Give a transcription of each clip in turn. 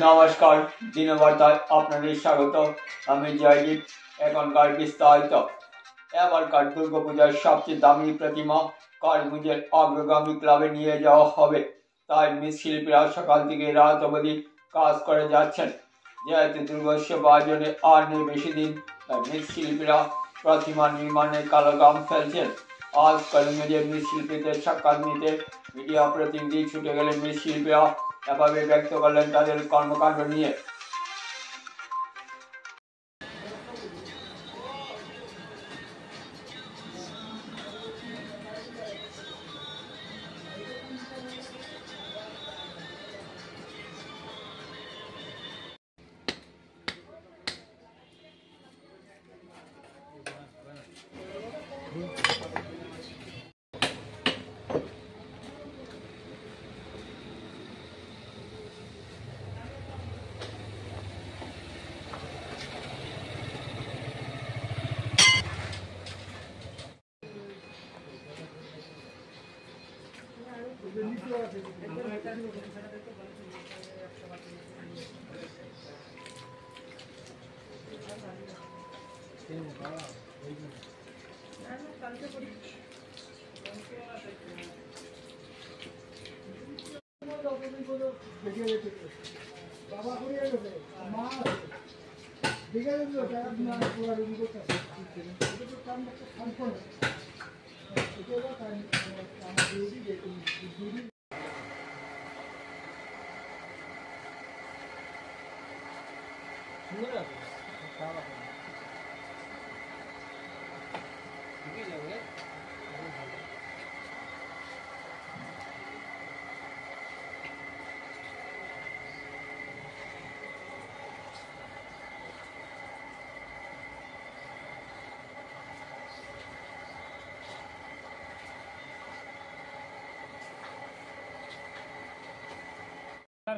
নমস্কার, দিনবার্তায় আপনাদের স্বাগত। আমি জয়দীপ। এখনকার বিস্তারিত। এবারকার দুর্গাপূজার সবচেয়ে দামি প্রতিমা কালীগঞ্জের অগ্রগামী ক্লাবে নিয়ে যাওয়া হবে। তাই মৃৎশিল্পীরা সকাল থেকে রাত অবধি কাজ করে যাচ্ছেন। যেহেতু দুর্গোৎসব আয়োজনে আর নেই বেশি দিন, তাই মৃৎশিল্পীরা প্রতিমা নির্মাণে কালো ঘাম ফেলছেন। আজ কালীগঞ্জের মৃৎশিল্পীদের সাক্ষাৎ নিতে মিডিয়া প্রতিনিধি ছুটে গেলে মৃৎশিল্পীরা এভাবে ব্যক্ত করলেন তাদের কর্মকাণ্ড নিয়ে।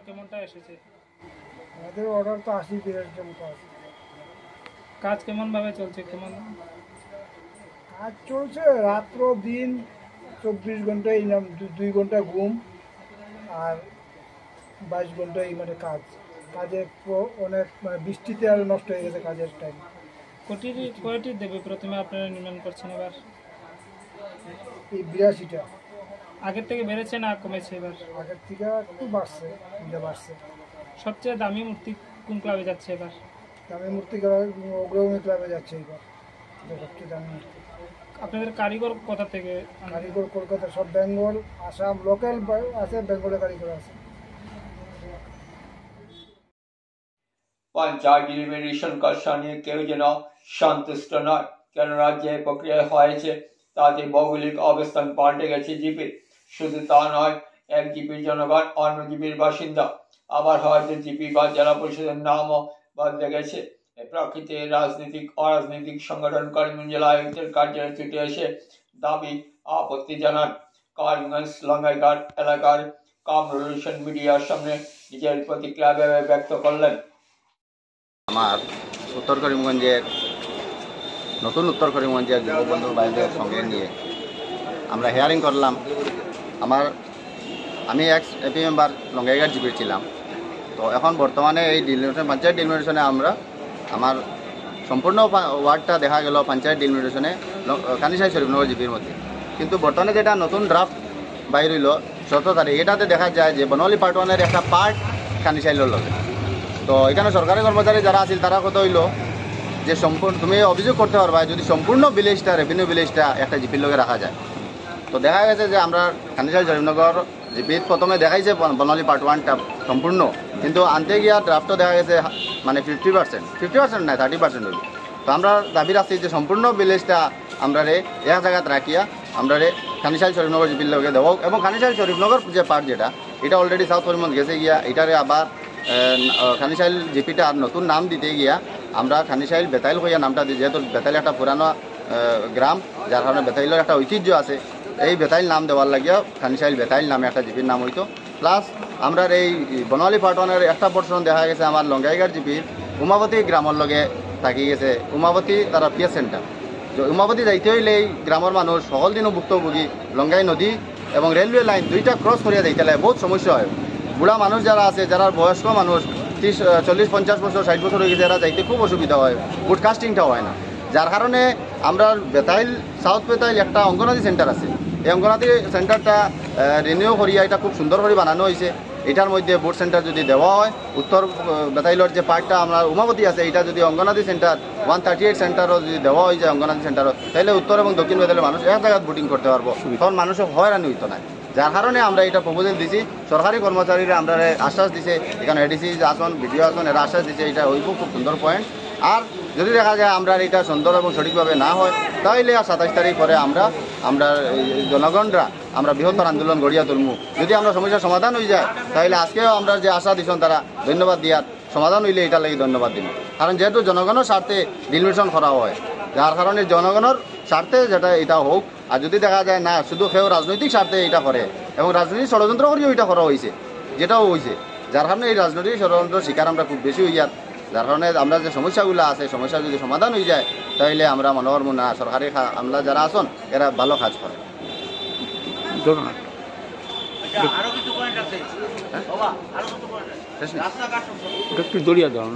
কেমনটা এসেছে? আমাদের অর্ডার তো 80-82 মতো আছে। কাজ কেমন ভাবে চলছে? কেমন কাজ চলছে? রাত্র দিন 24 ঘন্টায় 2 ঘন্টা ঘুম আর 22 ঘন্টায় মানে কাজ। কাজে অনেক মানে বৃষ্টিতে আর নষ্ট হয়ে গেছে কাজের টাইম। কয়টি দেবী প্রতিমা আপনারা নির্মাণ করছেন এবার? এই 82টা। আগের থেকে বেড়েছে না কমেছে এবার? আগের থেকে একটু বাড়ছে। সবচেয়ে দামি মূর্তি কোন ক্লাবে যাচ্ছে এবার? দামি মূর্তি অগ্রগামী ক্লাবে যাচ্ছে এবার। সবচেয়ে দামি মূর্তি। আপনাদের কারিগর কোথা থেকে? কারিগর কলকাতা, সব বেঙ্গল, আসাম, লোকাল আছে, বেঙ্গলের কারিগর আছে। পঞ্চায়েত ডিলিমিটেশন কাজটা নিয়ে কেউ যেন সন্তুষ্ট নয়, কেননা যে প্রক্রিয়া হয়েছে তাতে ভৌগোলিক অবস্থান পাল্টে গেছে জিপির। শুধু তা নয়, এক জিপির জনগণ অন্য জিপির বাসিন্দা, আবার হয়তো জিপি বা জেলা পরিষদের নামও বদলে গেছে। প্রকৃতির রাজনৈতিক অরাজনৈতিক সংগঠন কালীগঞ্জ জেলা আয়ুক্তের কার্যালয়ে ছুটে এসে দাবি আপত্তি জানান। কালীগঞ্জ লঙ্গাইঘাট এলাকার কামরুল হোসেন মিডিয়ার সামনে নিজের প্রতিক্রিয়া ব্যক্ত করলেন। আমার উত্তর করিমগঞ্জের উত্তর করিমগঞ্জের যুববন্ধু ভাইদের সঙ্গে নিয়ে আমরা হিয়ারিং করলাম। আমি এক্স এপি মেম্বার লঙ্গাইঘাট জিপির ছিলাম। তো এখন বর্তমানে এই ডিলিমিটেশন পঞ্চায়েত ডিলিমিটেশনে আমার সম্পূর্ণ ওয়ার্ডটা দেখা গেল পঞ্চায়েত ডিলিমিটেশনে কানিসাই শরীফনগর জিপির মধ্যে। কিন্তু বর্তমানে যেটা নতুন ড্রাফট বাইর হইল 17 তারিখ, এটাতে দেখা যায় যে বনওয়ালি পার্ট 1-এর একটা পার্ট কানিসাইলের লগে। তো এখানে সরকারি কর্মচারী যারা আছে তারা কথা হইল যে তুমি অভিযোগ করতে পারবা যদি সম্পূর্ণ ভিলেজটা রেভিনিউ ভিলেজটা একটা জিপির লগে রাখা যায়। তো দেখা গেছে যে আমরা কানিসাই শরীফনগর জিপির প্রথমে দেখাইছে বনওয়ালি পার্ট 1টা সম্পূর্ণ, কিন্তু আনতে গিয়া ড্রাফটও দেখা গেছে মানে 50% না 30% হইল। তো আমরা দাবি রাখছি যে সম্পূর্ণ ভিলেজটা আমরা এক জায়গায় রাখিয়া আমরা কানিসাই শরীফনগর জিপির লগে দেব, এবং কানিসাই শরীফনগর যে পার্ট যেটা এটা অলরেডি সাউথ করিমগঞ্জ গেছে গিয়া, এটারে আবার খানিসাইল জিপিটা আর নতুন নাম দিতে গিয়া আমরা খানিসাইল বেতাইল হইয়া নামটা দিই, যেহেতু বেতাইল একটা পুরানো গ্রাম, যার কারণে বেতাইলের একটা ঐতিহ্য আছে। এই বেতাইল নাম দেওয়ার লাগিয়া খানিসাইল বেতাইল নামে একটা জিপির নাম হইতো। প্লাস আমরা এই বনওয়ালি পার্ট 1-এর একটা পোর্শন দেখা গেছে আমার লঙ্গাইঘাট জিপির উমাবতী গ্রামের লগে থাকি গেছে। উমাবতী তারা পিএস সেন্টার, উমাবতী যাইতে হইলে এই গ্রামের মানুষ সকল দিনও ভুক্তভোগী। লঙ্গাই নদী এবং রেলওয়ে লাইন দুইটা ক্রস করিয়া যাইতে লাগে, বহুত সমস্যা হয়। বুড়া মানুষ যারা আছে, যারা বয়স্ক মানুষ 40-50 বছর 60 বছর হয়ে গেছে, এরা যাইতে খুব অসুবিধা হয়, ব্রডকাস্টিংটা হয় না। যার কারণে আমরা বেতাইল, সাউথ বেতাইল একটা অঙ্গনাদি সেন্টার আছে, এই অঙ্গনাদি সেন্টারটা রিনিউ করিয়া এটা খুব সুন্দর করে বানানো হয়েছে। এটার মধ্যে বোর্ড সেন্টার যদি দেওয়া হয়, উত্তর বেতাইলের যে পার্টটা আমরা উমাবতী আছে, এটা যদি অঙ্গনাদি সেন্টার 138 সেন্টারও যদি দেওয়া হয় যায় অঙ্গনাদি সেন্টারও, তাহলে উত্তর এবং দক্ষিণ বেতাইলের মানুষ এক জায়গায় বুটিং করতে পারবো, তখন মানুষের হয়রানি হইতো না। যার কারণে আমরা এটা প্রপোজাল দিছি, সরকারি কর্মচারীরা আমরা আশ্বাস দিছে, এখানে এডিসি আসন, ভিডিও আসন, এরা আশ্বাস দিছে এটা হইব খুব সুন্দর পয়েন্ট। আর যদি দেখা যায় আমরা এটা সুন্দর এবং সঠিকভাবে না হয়, তাহলে আর 27 তারিখ পরে আমরা জনগণরা আমরা বৃহত্তর আন্দোলন গড়িয়া তুলমু। যদি আমরা সমস্যার সমাধান হয়ে যায়, তাহলে আজকেও আমরা যে আশা দিচ্ছেন তারা ধন্যবাদ দিয়ার, সমাধান হইলে এটা লাগি ধন্যবাদ দিন। কারণ যেহেতু জনগণের স্বার্থে ডিলিমিটেশন করা হয়, যার কারণে জনগণের স্বার্থে যেটা এটা হোক। আর যদি দেখা যায় না শুধু কেউ রাজনৈতিক স্বার্থে এটা করে এবং রাজনৈতিক ষড়যন্ত্র করেও এটা করা হয়েছে, যেটাও হয়েছে, যার কারণে এই রাজনৈতিক ষড়যন্ত্র শিকার আমরা খুব বেশি হইয়ার। যার কারণে আমরা যে সমস্যাগুলো আছে, সমস্যা যদি সমাধান হয়ে যায়, তাহলে আমরা মনে করবো না সরকারি আমলা যারা আসন এরা ভালো কাজ করে। একটু দড়িয়া দাও।